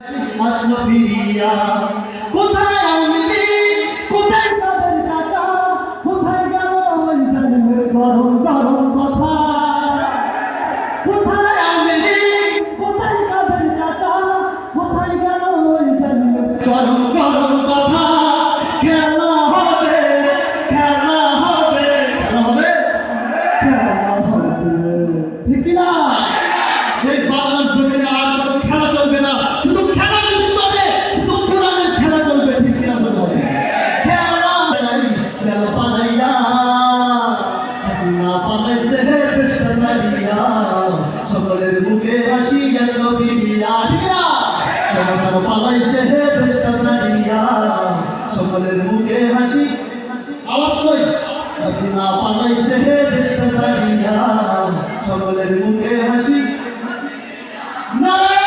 আসলো ফিরিয়া কোথায় আওয়ামী লীগ কোথায় তাদের টাকা কোথায় গেল ওই জালিমের গরম গরম কথা কোথায় আওয়ামী লীগ কোথায় তাদের টাকা কোথায় গেল ওই জালিমের গরম গরম কথা খেলা হবে খেলা হবে খেলা হবে খেলা হবে ঠিক না এই বাংলার জমিনে আর কোনো খেলা চলবে না শুধু খেলা চলবে শুধু কোরআনের খেলা চলবে ঠিক না বলে খেলা গেল পালাইয়া হাসিনা পালাইছে দেশটা ছাড়িয়া সকলের মুখে হাসি গেল ফিরিয়া ঠিক না সবাই পালাইছে দেশটা ছাড়িয়া সকলের মুখে হাসি আওয়াজ কই হাসিনা পালাইছে দেশটা ছাড়িয়া সকলের মুখে হাসি নারায়ণ